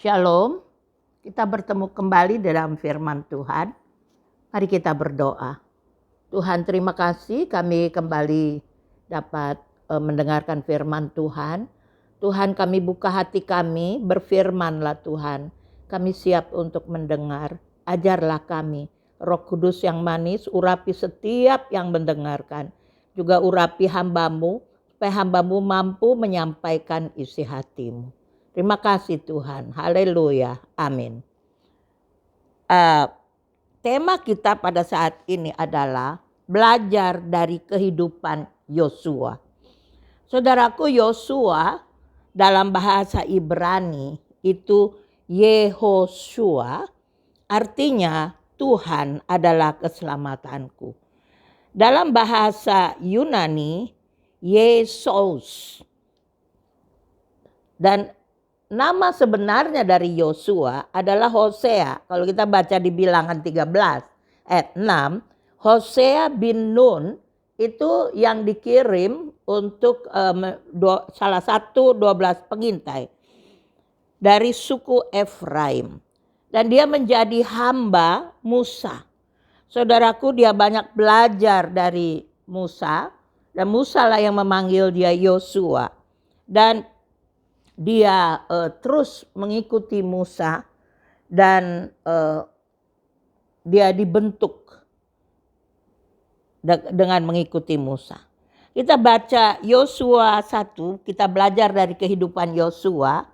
Shalom, kita bertemu kembali dalam firman Tuhan. Mari kita berdoa. Tuhan, terima kasih kami kembali dapat mendengarkan firman Tuhan. Tuhan, kami buka hati kami, berfirmanlah Tuhan. Kami siap untuk mendengar, ajarlah kami. Roh Kudus yang manis, urapi setiap yang mendengarkan. Juga urapi hambamu, supaya hambamu mampu menyampaikan isi hatimu. Terima kasih Tuhan, haleluya, amin. Tema kita pada saat ini adalah belajar dari kehidupan Yosua. Saudaraku, Yosua dalam bahasa Ibrani itu Yehoshua, artinya Tuhan adalah keselamatanku. Dalam bahasa Yunani Yesus, dan nama sebenarnya dari Yosua adalah Hosea. Kalau kita baca di Bilangan 13 ayat 6, Hosea bin Nun itu yang dikirim untuk salah satu 12 pengintai dari suku Efraim. Dan dia menjadi hamba Musa. Saudaraku, dia banyak belajar dari Musa. Dan Musa lah yang memanggil dia Yosua. Dan dia terus mengikuti Musa dan dia dibentuk dengan mengikuti Musa. Kita baca Yosua 1, kita belajar dari kehidupan Yosua.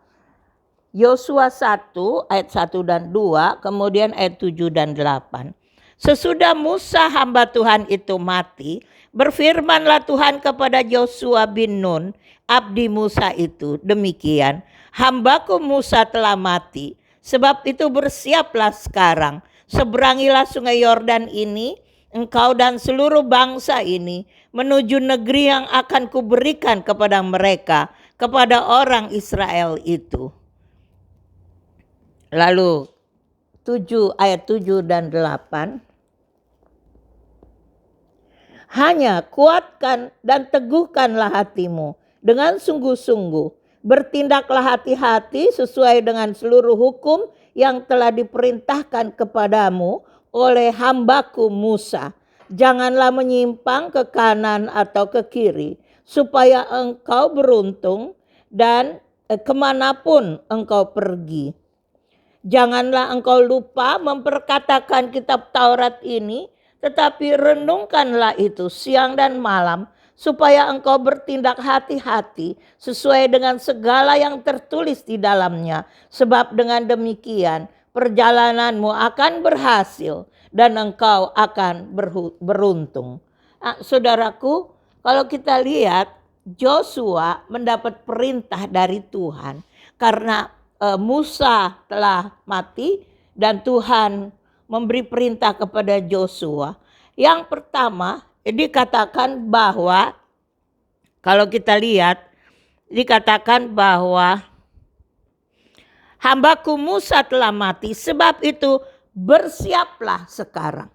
Yosua 1 ayat 1 dan 2, kemudian ayat 7 dan 8. Sesudah Musa hamba Tuhan itu mati, berfirmanlah Tuhan kepada Yosua bin Nun, abdi Musa itu, demikian, hambaku Musa telah mati, sebab itu bersiaplah sekarang, seberangilah sungai Yordan ini, engkau dan seluruh bangsa ini, menuju negeri yang akan kuberikan kepada mereka, kepada orang Israel itu. Lalu ayat 7 dan 8. Hanya kuatkan dan teguhkanlah hatimu dengan sungguh-sungguh. Bertindaklah hati-hati sesuai dengan seluruh hukum yang telah diperintahkan kepadamu oleh hambaku Musa. Janganlah menyimpang ke kanan atau ke kiri, supaya engkau beruntung dan kemanapun engkau pergi. Janganlah engkau lupa memperkatakan kitab Taurat ini, tetapi renungkanlah itu siang dan malam, supaya engkau bertindak hati-hati sesuai dengan segala yang tertulis di dalamnya. Sebab dengan demikian perjalananmu akan berhasil dan engkau akan beruntung. Nah, saudaraku, kalau kita lihat Joshua mendapat perintah dari Tuhan karena Musa telah mati dan Tuhan memberi perintah kepada Joshua. Yang pertama dikatakan bahwa, kalau kita lihat, dikatakan bahwa hambaku Musa telah mati, sebab itu bersiaplah sekarang.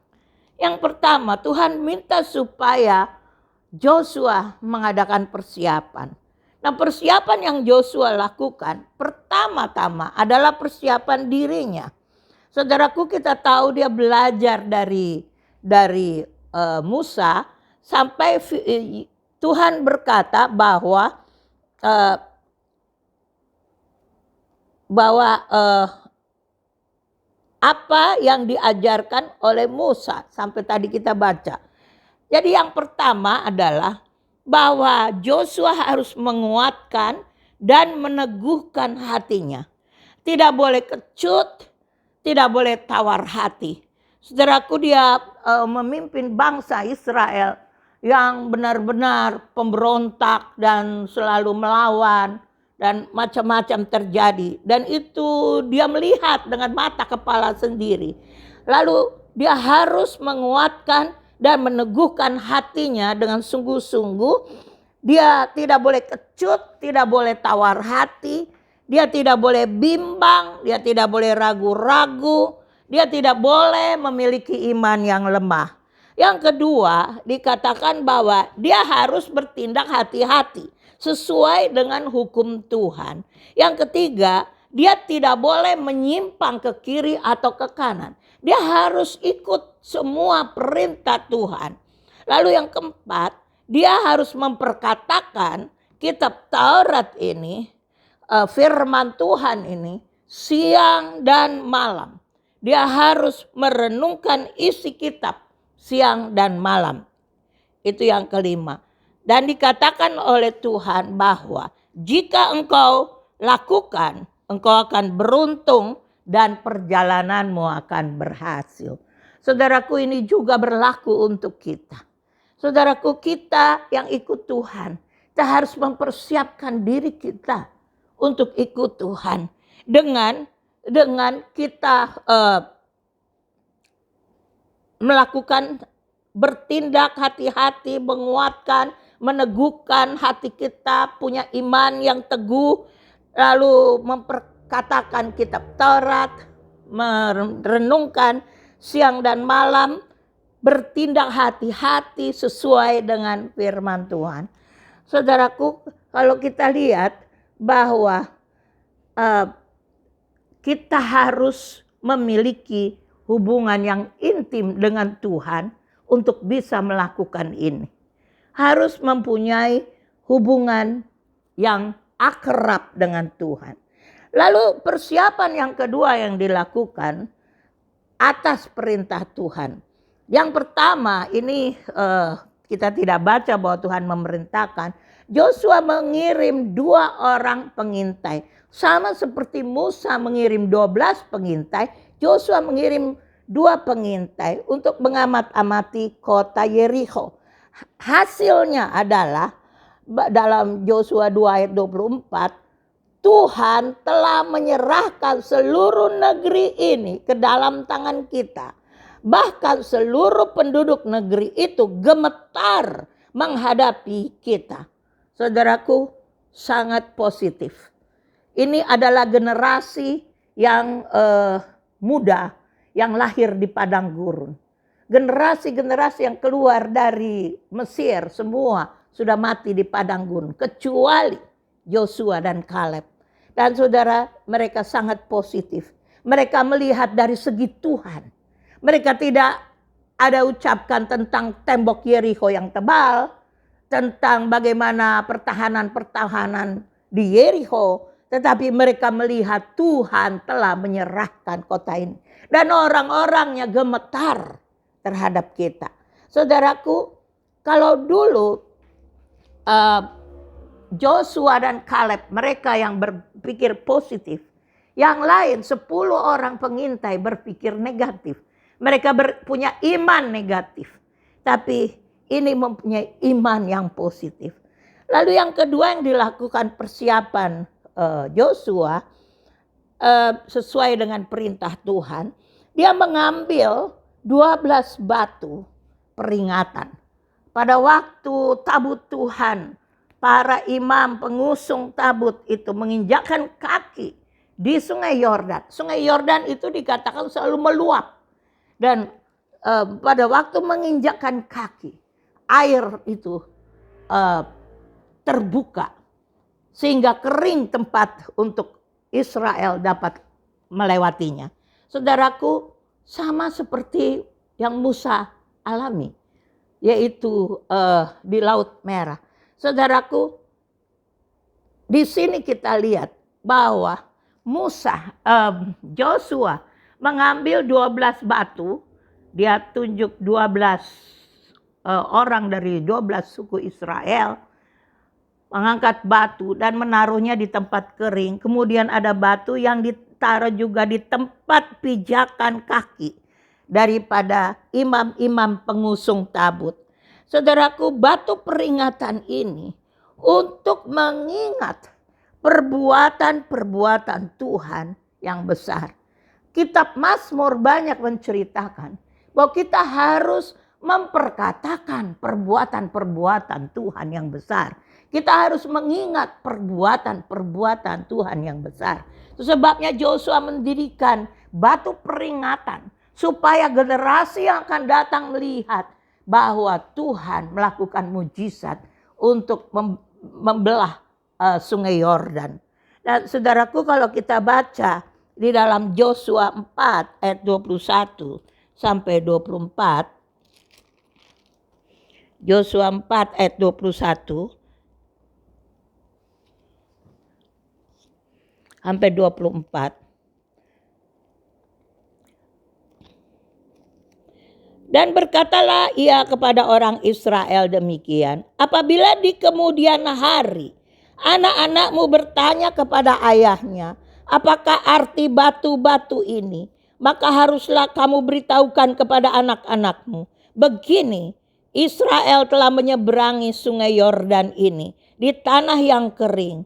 Yang pertama, Tuhan minta supaya Joshua mengadakan persiapan. Nah, persiapan yang Joshua lakukan pertama-tama adalah persiapan dirinya. Saudaraku, kita tahu dia belajar dari Musa sampai Tuhan berkata bahwa apa yang diajarkan oleh Musa sampai tadi kita baca. Jadi yang pertama adalah bahwa Joshua harus menguatkan dan meneguhkan hatinya. Tidak boleh kecut, tidak boleh tawar hati. Saudaraku, dia memimpin bangsa Israel yang benar-benar pemberontak dan selalu melawan dan macam-macam terjadi. Dan itu dia melihat dengan mata kepala sendiri. Lalu dia harus menguatkan dan meneguhkan hatinya dengan sungguh-sungguh. Dia tidak boleh kecut, tidak boleh tawar hati. Dia tidak boleh bimbang, dia tidak boleh ragu-ragu, dia tidak boleh memiliki iman yang lemah. Yang kedua, dikatakan bahwa dia harus bertindak hati-hati sesuai dengan hukum Tuhan. Yang ketiga, Dia tidak boleh menyimpang ke kiri atau ke kanan. Dia harus ikut semua perintah Tuhan. Lalu yang keempat, dia harus memperkatakan kitab Taurat ini, firman Tuhan ini, siang dan malam. Dia harus merenungkan isi kitab siang dan malam. Itu yang kelima. Dan dikatakan oleh Tuhan bahwa jika engkau lakukan, engkau akan beruntung dan perjalananmu akan berhasil. Saudaraku, ini juga berlaku untuk kita. Saudaraku, kita yang ikut Tuhan, kita harus mempersiapkan diri kita untuk ikut Tuhan. Dengan kita melakukan, bertindak hati-hati, menguatkan, meneguhkan hati kita, punya iman yang teguh, lalu memperkatakan kitab Taurat, merenungkan siang dan malam, bertindak hati-hati sesuai dengan firman Tuhan. Saudaraku, kalau kita lihat bahwa kita harus memiliki hubungan yang intim dengan Tuhan untuk bisa melakukan ini. Harus mempunyai hubungan yang akrab dengan Tuhan. Lalu persiapan yang kedua yang dilakukan atas perintah Tuhan. Yang pertama ini kita tidak baca bahwa Tuhan memerintahkan. Yosua mengirim 2 orang pengintai. Sama seperti Musa mengirim 12 pengintai, Yosua mengirim 2 pengintai untuk mengamat-amati kota Yerikho. Hasilnya adalah dalam Yosua 2 ayat 24, Tuhan telah menyerahkan seluruh negeri ini ke dalam tangan kita. Bahkan seluruh penduduk negeri itu gemetar menghadapi kita. Saudaraku, sangat positif. Ini adalah generasi yang muda yang lahir di padang gurun. Generasi-generasi yang keluar dari Mesir semua sudah mati di padang gurun. Kecuali Yosua dan Kaleb. Dan saudara, mereka sangat positif. Mereka melihat dari segi Tuhan. Mereka tidak ada ucapkan tentang tembok Yerikho yang tebal. Tentang bagaimana pertahanan-pertahanan di Yerikho. Tetapi mereka melihat Tuhan telah menyerahkan kota ini. Dan orang-orangnya gemetar terhadap kita. Saudaraku, kalau dulu Joshua dan Kaleb, mereka yang berpikir positif. Yang lain 10 orang pengintai berpikir negatif. Mereka punya iman negatif. Tapi ini mempunyai iman yang positif. Lalu yang kedua yang dilakukan persiapan Joshua sesuai dengan perintah Tuhan, dia mengambil 12 batu peringatan. Pada waktu tabut Tuhan, para imam pengusung tabut itu menginjakkan kaki di Sungai Yordan. Sungai Yordan itu dikatakan selalu meluap. Dan pada waktu menginjakkan kaki, air itu terbuka. Sehingga kering tempat untuk Israel dapat melewatinya. Saudaraku, sama seperti yang Musa alami. Yaitu di Laut Merah. Saudaraku, di sini kita lihat bahwa Joshua mengambil 12 batu. Dia tunjuk 12 orang dari 12 suku Israel. Mengangkat batu dan menaruhnya di tempat kering. Kemudian ada batu yang ditaruh juga di tempat pijakan kaki daripada imam-imam pengusung tabut. Saudaraku, batu peringatan ini untuk mengingat perbuatan-perbuatan Tuhan yang besar. Kitab Mazmur banyak menceritakan bahwa kita harus memperkatakan perbuatan-perbuatan Tuhan yang besar. Kita harus mengingat perbuatan-perbuatan Tuhan yang besar. Itu sebabnya Joshua mendirikan batu peringatan. Supaya generasi yang akan datang melihat bahwa Tuhan melakukan mujizat untuk membelah Sungai Yordan. Dan saudaraku, kalau kita baca di dalam Yosua 4 ayat 21 sampai 24. Yosua 4 ayat 21 sampai 24. Dan berkatalah ia kepada orang Israel demikian, apabila di kemudian hari anak-anakmu bertanya kepada ayahnya, apakah arti batu-batu ini? Maka haruslah kamu beritahukan kepada anak-anakmu, begini, Israel telah menyeberangi sungai Yordan ini di tanah yang kering.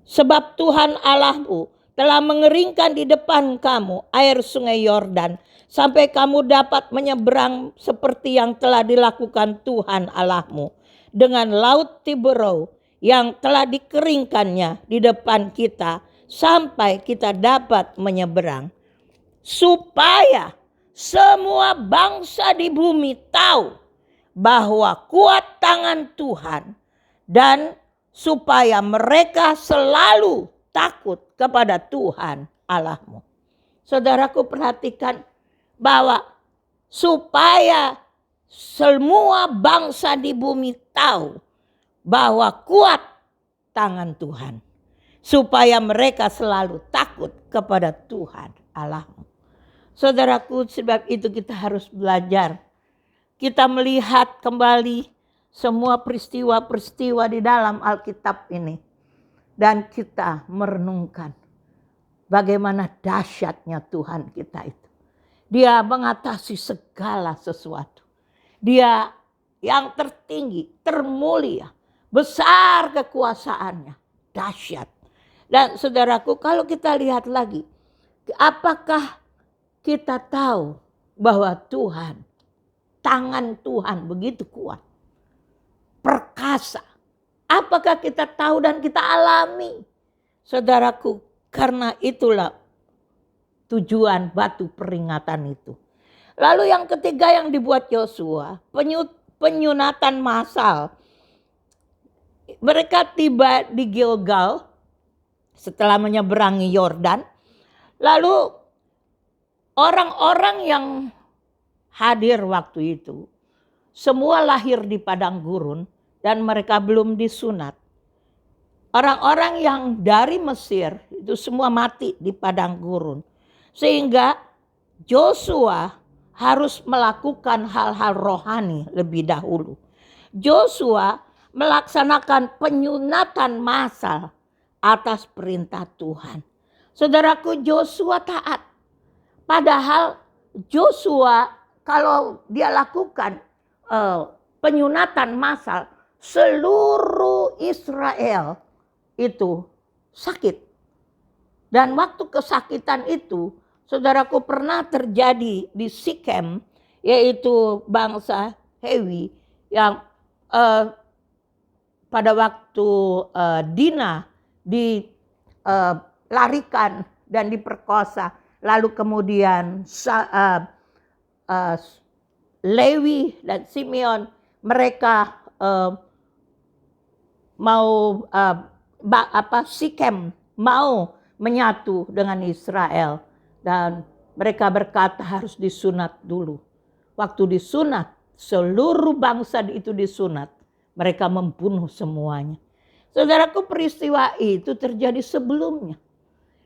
Sebab Tuhan Allahmu telah mengeringkan di depan kamu air sungai Yordan, sampai kamu dapat menyeberang seperti yang telah dilakukan Tuhan Allahmu dengan laut Tiberau yang telah dikeringkannya di depan kita, sampai kita dapat menyeberang. Supaya semua bangsa di bumi tahu bahwa kuat tangan Tuhan, dan supaya mereka selalu takut kepada Tuhan Allahmu. Saudaraku, perhatikan bahwa supaya semua bangsa di bumi tahu bahwa kuat tangan Tuhan, supaya mereka selalu takut kepada Tuhan Allahmu. Saudaraku, sebab itu kita harus belajar. Kita melihat kembali semua peristiwa-peristiwa di dalam Alkitab ini. Dan kita merenungkan bagaimana dahsyatnya Tuhan kita itu. Dia mengatasi segala sesuatu. Dia yang tertinggi, termulia, besar kekuasaannya, dahsyat. Dan saudaraku, kalau kita lihat lagi, apakah kita tahu bahwa Tuhan, tangan Tuhan begitu kuat, perkasa? Apakah kita tahu dan kita alami? Saudaraku, karena itulah tujuan batu peringatan itu. Lalu yang ketiga yang dibuat Yosua, penyunatan massal. Mereka tiba di Gilgal setelah menyeberangi Yordan. Lalu orang-orang yang hadir waktu itu semua lahir di padang gurun dan mereka belum disunat. Orang-orang yang dari Mesir itu semua mati di padang gurun. Sehingga Yosua harus melakukan hal-hal rohani lebih dahulu. Yosua melaksanakan penyunatan massal atas perintah Tuhan. Saudaraku, Yosua taat. Padahal Yosua kalau dia lakukan penyunatan massal, seluruh Israel itu sakit. Dan waktu kesakitan itu, saudaraku, pernah terjadi di Sikem, yaitu bangsa Hewi, yang pada waktu Dina dilarikan dan diperkosa. Lalu kemudian Lewi dan Simeon, mereka Sikem mau menyatu dengan Israel, dan mereka berkata harus disunat dulu. Waktu disunat, seluruh bangsa itu disunat, mereka membunuh semuanya. Saudaraku, peristiwa itu terjadi sebelumnya.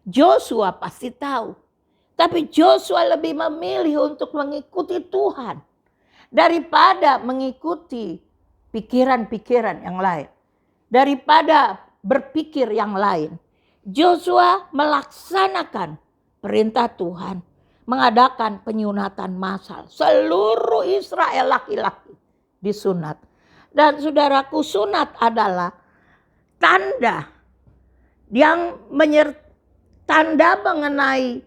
Yosua pasti tahu, tapi Yosua lebih memilih untuk mengikuti Tuhan daripada mengikuti pikiran-pikiran yang lain, daripada berpikir yang lain. Yosua melaksanakan perintah Tuhan, mengadakan penyunatan massal. Seluruh Israel laki-laki disunat. Dan saudaraku, sunat adalah tanda yang tanda mengenai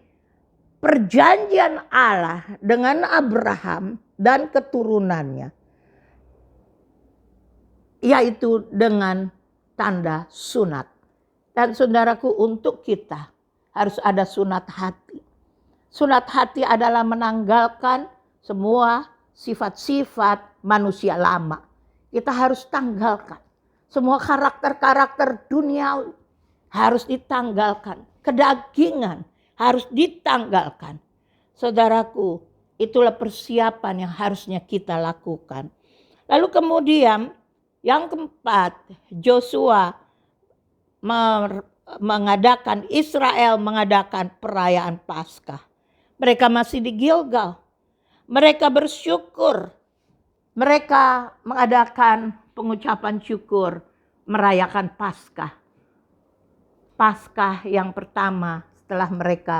perjanjian Allah dengan Abraham dan keturunannya, yaitu dengan tanda sunat. Dan saudaraku, untuk kita harus ada sunat hati. Sunat hati adalah menanggalkan semua sifat-sifat manusia lama. Kita harus tanggalkan Semua karakter-karakter dunia harus ditanggalkan. Kedagingan harus ditanggalkan. Saudaraku, itulah persiapan yang harusnya kita lakukan. Lalu kemudian yang keempat, Joshua Israel mengadakan perayaan Paskah. Mereka masih di Gilgal. Mereka bersyukur. Mereka mengadakan pengucapan syukur, merayakan Paskah. Paskah yang pertama setelah mereka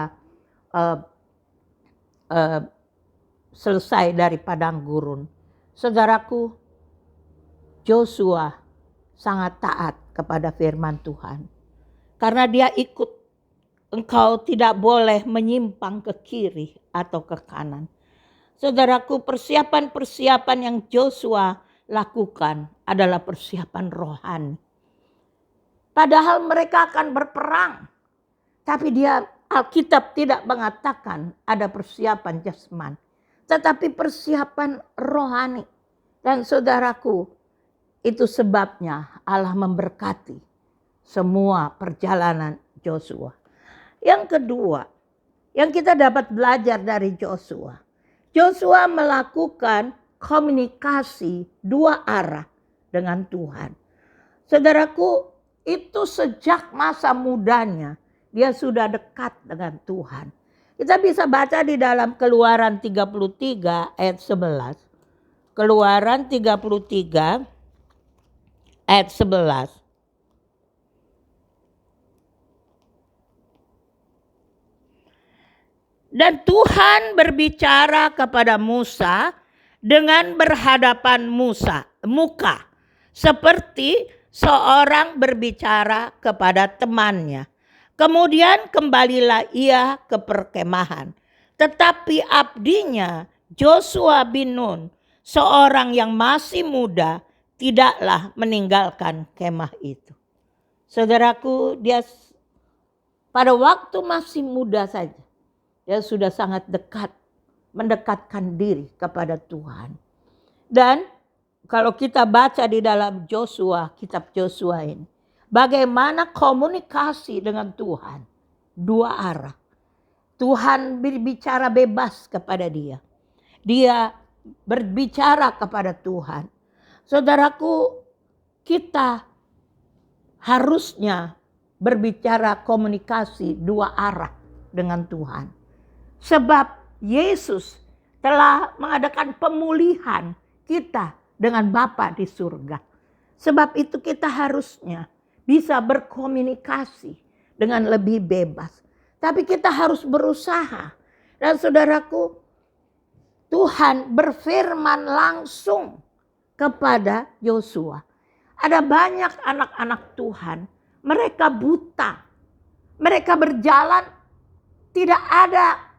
selesai dari padang gurun. Saudaraku, Joshua sangat taat kepada firman Tuhan. Karena dia ikut, engkau tidak boleh menyimpang ke kiri atau ke kanan. Saudaraku, persiapan-persiapan yang Joshua lakukan adalah persiapan rohani. Padahal mereka akan berperang. Tapi Alkitab tidak mengatakan ada persiapan jasmani. Tetapi persiapan rohani. Dan saudaraku, itu sebabnya Allah memberkati semua perjalanan Joshua. Yang kedua, yang kita dapat belajar dari Joshua. Joshua melakukan komunikasi dua arah dengan Tuhan. Saudaraku, itu sejak masa mudanya dia sudah dekat dengan Tuhan. Kita bisa baca di dalam Keluaran 33 ayat 11. Keluaran 33 ayat 11. Dan Tuhan berbicara kepada Musa dengan berhadapan muka, seperti seorang berbicara kepada temannya. Kemudian kembalilah ia ke perkemahan. Tetapi abdinya Joshua bin Nun, seorang yang masih muda, tidaklah meninggalkan kemah itu. Saudaraku, dia pada waktu masih muda saja, dia sudah sangat dekat, mendekatkan diri kepada Tuhan. Dan kalau kita baca di dalam Joshua, kitab Joshua ini, bagaimana komunikasi dengan Tuhan, dua arah. Tuhan berbicara bebas kepada dia. Dia berbicara kepada Tuhan. Saudaraku, kita harusnya berbicara komunikasi dua arah dengan Tuhan. Sebab Yesus telah mengadakan pemulihan kita dengan Bapa di surga. Sebab itu kita harusnya bisa berkomunikasi dengan lebih bebas. Tapi kita harus berusaha. Dan saudaraku, Tuhan berfirman langsung kepada Yosua. Ada banyak anak-anak Tuhan, mereka buta. Mereka berjalan tidak ada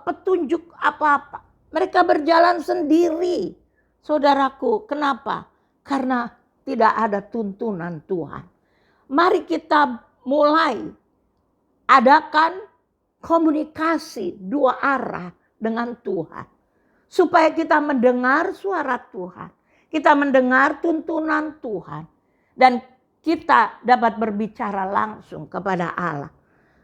petunjuk apa-apa. Mereka berjalan sendiri. Saudaraku, kenapa? Karena tidak ada tuntunan Tuhan. Mari kita mulai adakan komunikasi dua arah dengan Tuhan. Supaya kita mendengar suara Tuhan. Kita mendengar tuntunan Tuhan. Dan kita dapat berbicara langsung kepada Allah.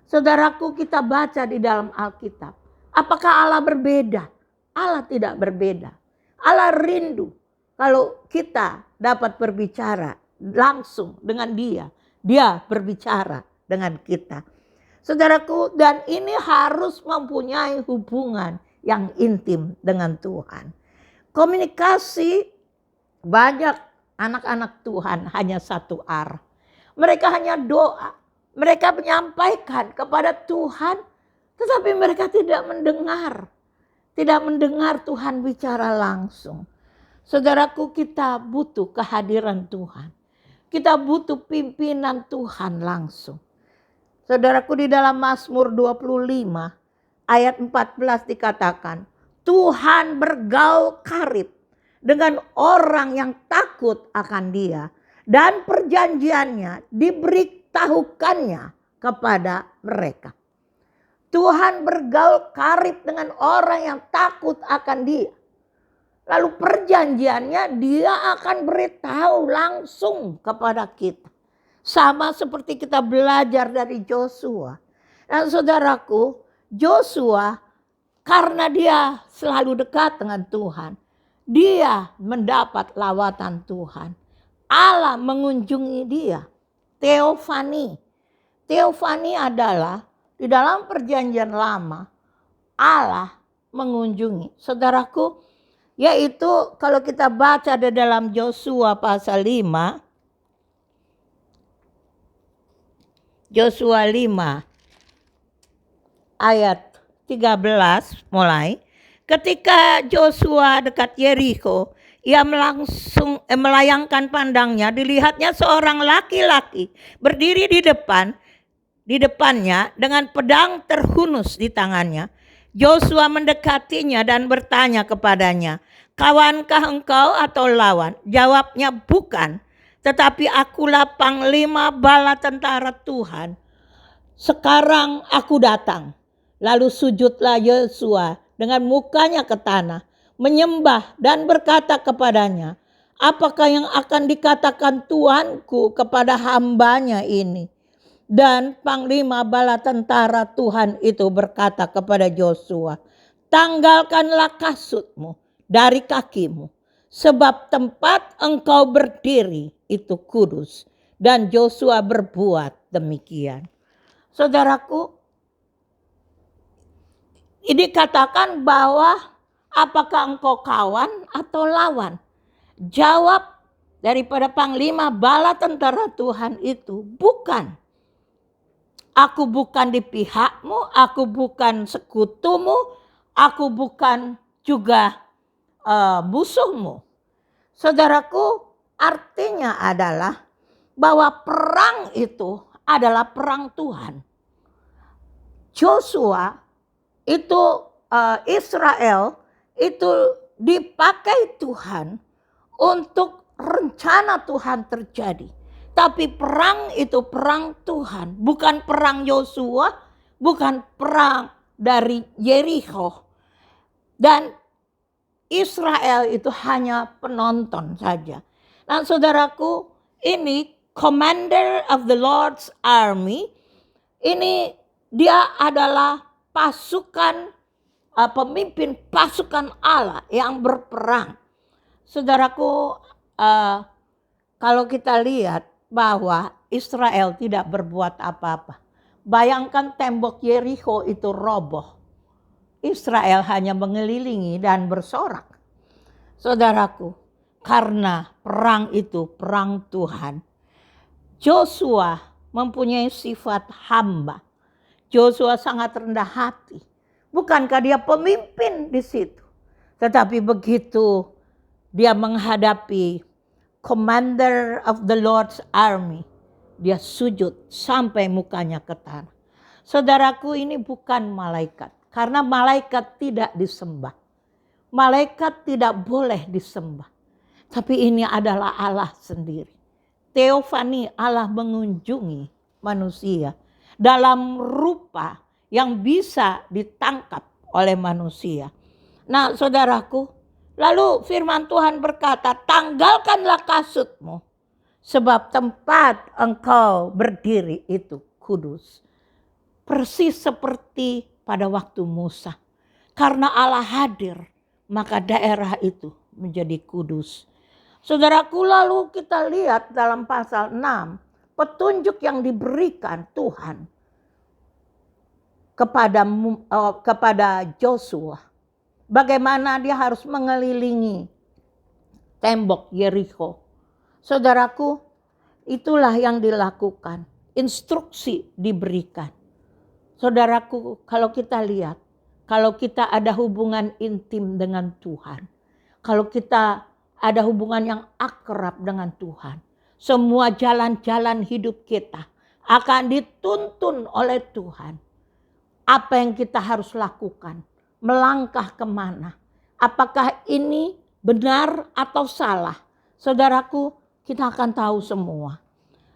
Saudaraku, kita baca di dalam Alkitab. Apakah Allah berbeda? Allah tidak berbeda. Allah rindu kalau kita dapat berbicara langsung dengan dia. Dia berbicara dengan kita. Saudaraku, dan ini harus mempunyai hubungan yang intim dengan Tuhan. Komunikasi banyak anak-anak Tuhan hanya satu arah. Mereka hanya doa. Mereka menyampaikan kepada Tuhan, tetapi mereka tidak mendengar. Tidak mendengar Tuhan bicara langsung. Saudaraku, kita butuh kehadiran Tuhan. Kita butuh pimpinan Tuhan langsung. Saudaraku, di dalam Mazmur 25 ayat 14 dikatakan, Tuhan bergaul karib dengan orang yang takut akan dia. Dan perjanjiannya diberitahukannya kepada mereka. Tuhan bergaul karib dengan orang yang takut akan dia. Lalu perjanjiannya dia akan beritahu langsung kepada kita. Sama seperti kita belajar dari Joshua. Dan saudaraku, Joshua karena dia selalu dekat dengan Tuhan, dia mendapat lawatan Tuhan. Allah mengunjungi dia. Teofani. Teofani adalah di dalam perjanjian lama Allah mengunjungi. Saudaraku, yaitu kalau kita baca di dalam Joshua pasal 5. Joshua 5 ayat 13 mulai. Ketika Joshua dekat Yeriko, ia melayangkan pandangnya, dilihatnya seorang laki-laki berdiri di depannya dengan pedang terhunus di tangannya. Joshua mendekatinya dan bertanya kepadanya, "Kawankah engkau atau lawan?" Jawabnya, "Bukan, tetapi akulah panglima bala tentara Tuhan. Sekarang aku datang." Lalu sujudlah Yosua dengan mukanya ke tanah, menyembah dan berkata kepadanya, "Apakah yang akan dikatakan Tuanku kepada hambanya ini?" Dan panglima bala tentara Tuhan itu berkata kepada Yosua, "Tanggalkanlah kasutmu dari kakimu, sebab tempat engkau berdiri itu kudus." Dan Yosua berbuat demikian. Saudaraku, ini katakan bahwa apakah engkau kawan atau lawan? Jawab daripada panglima bala tentara Tuhan itu, "Bukan. Aku bukan di pihakmu, aku bukan sekutumu, aku bukan juga musuhmu." Saudaraku, artinya adalah bahwa perang itu adalah perang Tuhan. Joshua itu Israel itu dipakai Tuhan untuk rencana Tuhan terjadi. Tapi perang itu perang Tuhan, bukan perang Yosua, bukan perang dari Yeriko. Dan Israel itu hanya penonton saja. Nah, saudaraku, ini commander of the Lord's army, ini dia adalah pasukan, pemimpin pasukan Allah yang berperang. Saudaraku, kalau kita lihat bahwa Israel tidak berbuat apa-apa. Bayangkan tembok Yeriko itu roboh. Israel hanya mengelilingi dan bersorak. Saudaraku, karena perang itu perang Tuhan, Joshua mempunyai sifat hamba. Joshua sangat rendah hati. Bukankah dia pemimpin di situ? Tetapi begitu dia menghadapi commander of the Lord's army, dia sujud sampai mukanya ke tanah. Saudaraku, ini bukan malaikat. Karena malaikat tidak disembah. Malaikat tidak boleh disembah. Tapi ini adalah Allah sendiri. Teofani, Allah mengunjungi manusia dalam rupa yang bisa ditangkap oleh manusia. Nah, saudaraku, lalu firman Tuhan berkata, "Tanggalkanlah kasutmu, sebab tempat engkau berdiri itu kudus." Persis seperti pada waktu Musa. Karena Allah hadir, maka daerah itu menjadi kudus. Saudaraku, lalu kita lihat dalam pasal 6, petunjuk yang diberikan Tuhan kepada Joshua. Bagaimana dia harus mengelilingi tembok Yeriko. Saudaraku, itulah yang dilakukan. Instruksi diberikan. Saudaraku, kalau kita lihat, kalau kita ada hubungan intim dengan Tuhan, kalau kita ada hubungan yang akrab dengan Tuhan, semua jalan-jalan hidup kita akan dituntun oleh Tuhan. Apa yang kita harus lakukan? Melangkah kemana? Apakah ini benar atau salah? Saudaraku, kita akan tahu semua.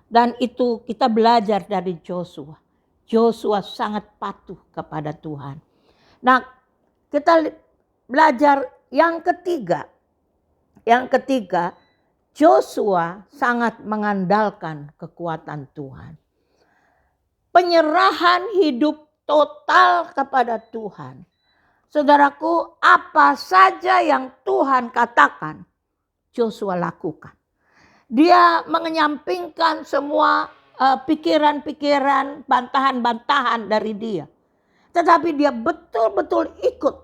Dan itu kita belajar dari Joshua. Joshua sangat patuh kepada Tuhan. Nah, kita belajar yang ketiga. Yang ketiga, Joshua sangat mengandalkan kekuatan Tuhan. Penyerahan hidup total kepada Tuhan. Saudaraku, apa saja yang Tuhan katakan, Joshua lakukan. Dia menyampingkan semua pikiran-pikiran, bantahan-bantahan dari dia. Tetapi dia betul-betul ikut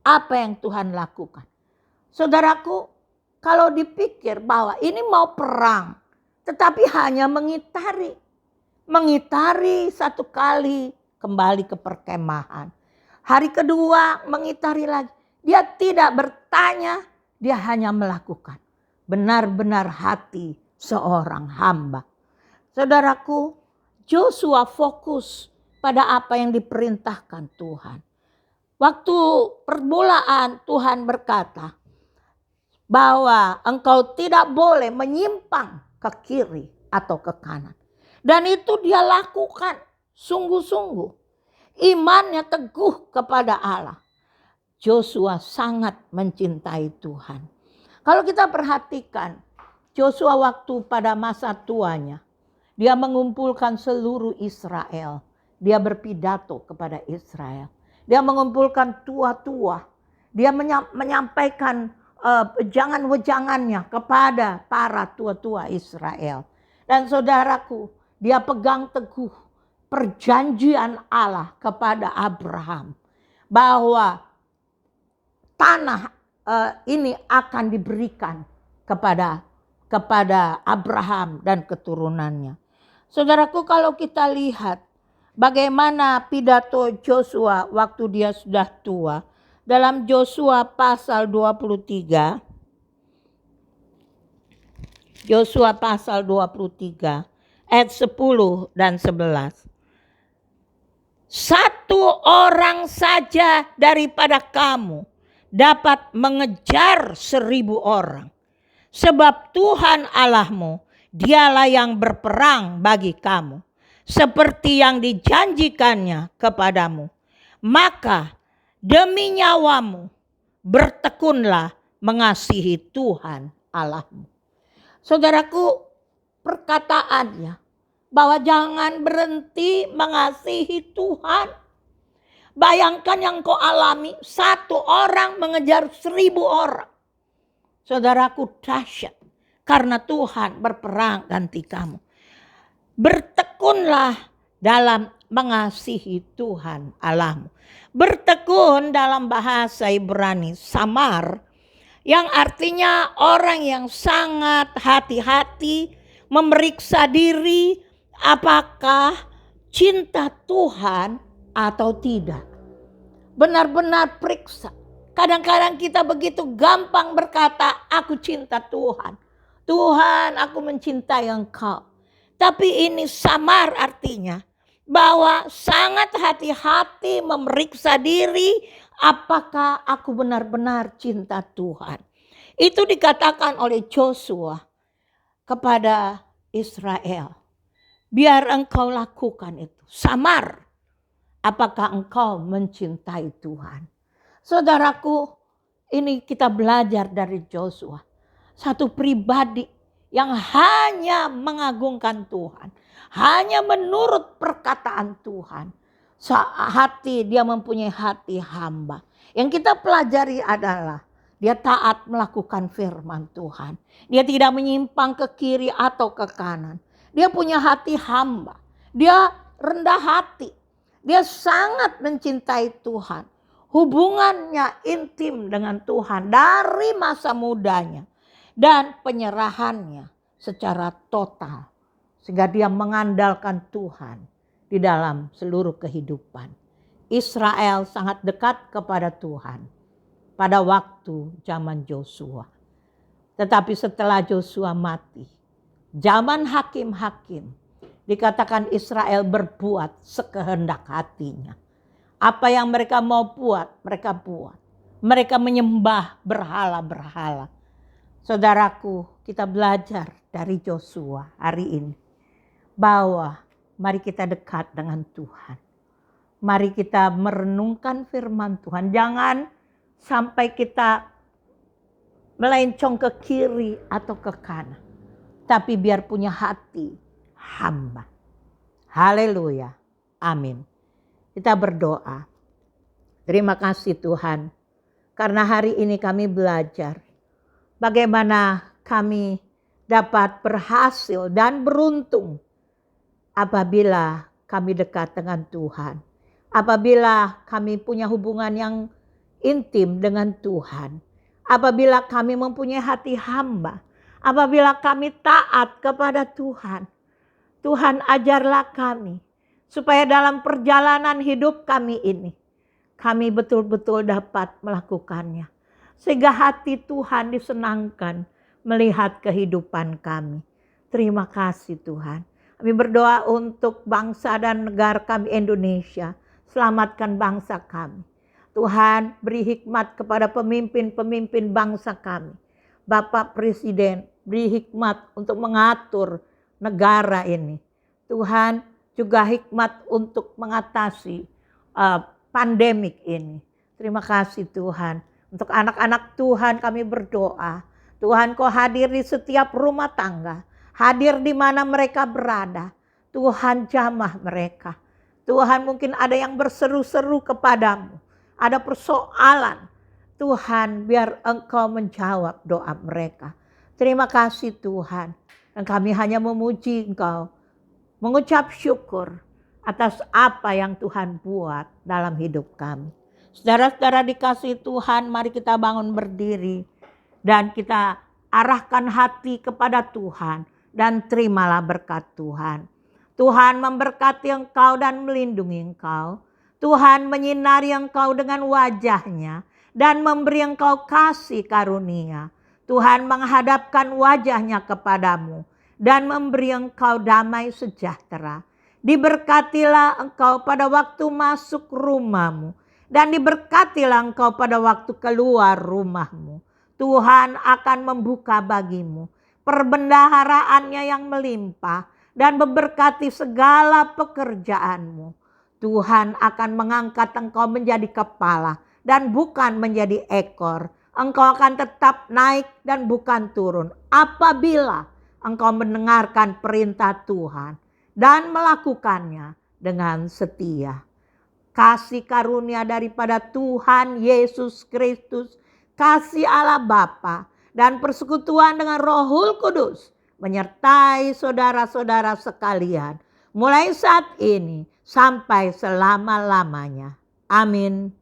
apa yang Tuhan lakukan. Saudaraku, kalau dipikir bahwa ini mau perang, tetapi hanya mengitari. Mengitari satu kali, kembali ke perkemahan. Hari kedua mengitari lagi. Dia tidak bertanya, dia hanya melakukan. Benar-benar hati seorang hamba. Saudaraku, Joshua fokus pada apa yang diperintahkan Tuhan. Waktu permulaan Tuhan berkata bahwa engkau tidak boleh menyimpang ke kiri atau ke kanan. Dan itu dia lakukan sungguh-sungguh. Imannya teguh kepada Allah. Joshua sangat mencintai Tuhan. Kalau kita perhatikan Joshua waktu pada masa tuanya, dia mengumpulkan seluruh Israel. Dia berpidato kepada Israel. Dia mengumpulkan tua-tua. Dia menyampaikan wejangan-wejangannya kepada para tua-tua Israel. Dan saudaraku, dia pegang teguh perjanjian Allah kepada Abraham. Bahwa tanah ini akan diberikan kepada Abraham dan keturunannya. Saudaraku, kalau kita lihat bagaimana pidato Joshua waktu dia sudah tua. Dalam Joshua pasal 23. Joshua pasal 23 ayat 10 dan 11. Satu orang saja daripada kamu dapat mengejar 1000 orang. Sebab Tuhan Allahmu, dialah yang berperang bagi kamu. Seperti yang dijanjikannya kepadamu. Maka demi nyawamu bertekunlah mengasihi Tuhan Allahmu. Saudaraku, perkataannya bahwa jangan berhenti mengasihi Tuhan. Bayangkan yang kau alami, satu orang mengejar 1000 orang. Saudaraku, dahsyat. Karena Tuhan berperang ganti kamu. Bertekunlah dalam mengasihi Tuhan Allahmu. Bertekun dalam bahasa Ibrani samar, yang artinya orang yang sangat hati-hati memeriksa diri apakah cinta Tuhan atau tidak. Benar-benar periksa. Kadang-kadang kita begitu gampang berkata, aku cinta Tuhan. Tuhan, aku mencintai Engkau. Tapi ini samar artinya bahwa sangat hati-hati memeriksa diri apakah aku benar-benar cinta Tuhan. Itu dikatakan oleh Joshua kepada Israel. Biar engkau lakukan itu. Samar. Apakah engkau mencintai Tuhan? Saudaraku, ini kita belajar dari Joshua. Satu pribadi yang hanya mengagungkan Tuhan. Hanya menurut perkataan Tuhan. Dia mempunyai hati hamba. Yang kita pelajari adalah dia taat melakukan firman Tuhan. Dia tidak menyimpang ke kiri atau ke kanan. Dia punya hati hamba. Dia rendah hati. Dia sangat mencintai Tuhan. Hubungannya intim dengan Tuhan dari masa mudanya. Dan penyerahannya secara total. Sehingga dia mengandalkan Tuhan di dalam seluruh kehidupan. Israel sangat dekat kepada Tuhan pada waktu zaman Joshua. Tetapi setelah Joshua mati, zaman hakim-hakim, dikatakan Israel berbuat sekehendak hatinya. Apa yang mereka mau buat, mereka buat. Mereka menyembah berhala-berhala. Saudaraku, kita belajar dari Joshua hari ini. Bahwa mari kita dekat dengan Tuhan. Mari kita merenungkan firman Tuhan. Jangan sampai kita melencong ke kiri atau ke kanan. Tapi biar punya hati hamba. Haleluya. Amin. Kita berdoa. Terima kasih Tuhan. Karena hari ini kami belajar bagaimana kami dapat berhasil dan beruntung apabila kami dekat dengan Tuhan. Apabila kami punya hubungan yang intim dengan Tuhan. Apabila kami mempunyai hati hamba. Apabila kami taat kepada Tuhan. Tuhan ajarlah kami. Supaya dalam perjalanan hidup kami ini. Kami betul-betul dapat melakukannya. Sehingga hati Tuhan disenangkan melihat kehidupan kami. Terima kasih Tuhan. Kami berdoa untuk bangsa dan negara kami Indonesia. Selamatkan bangsa kami. Tuhan beri hikmat kepada pemimpin-pemimpin bangsa kami. Bapak Presiden beri hikmat untuk mengatur negara ini. Tuhan juga hikmat untuk mengatasi pandemik ini. Terima kasih Tuhan. Untuk anak-anak Tuhan kami berdoa. Tuhan kau hadir di setiap rumah tangga. Hadir di mana mereka berada. Tuhan jamah mereka. Tuhan mungkin ada yang berseru-seru kepadamu. Ada persoalan. Tuhan biar Engkau menjawab doa mereka. Terima kasih Tuhan. Dan kami hanya memuji Engkau. Mengucap syukur atas apa yang Tuhan buat dalam hidup kami. Saudara-saudara dikasihi Tuhan, mari kita bangun berdiri. Dan kita arahkan hati kepada Tuhan. Dan terimalah berkat Tuhan. Tuhan memberkati engkau dan melindungi engkau. Tuhan menyinari engkau dengan wajahnya dan memberi engkau kasih karunia. Tuhan menghadapkan wajahnya kepadamu dan memberi engkau damai sejahtera. Diberkatilah engkau pada waktu masuk rumahmu dan diberkatilah engkau pada waktu keluar rumahmu. Tuhan akan membuka bagimu perbendaharaannya yang melimpah dan memberkati segala pekerjaanmu. Tuhan akan mengangkat engkau menjadi kepala dan bukan menjadi ekor. Engkau akan tetap naik dan bukan turun apabila engkau mendengarkan perintah Tuhan dan melakukannya dengan setia. Kasih karunia daripada Tuhan Yesus Kristus, kasih Allah Bapa dan persekutuan dengan Roh Kudus menyertai saudara-saudara sekalian mulai saat ini sampai selama-lamanya. Amin.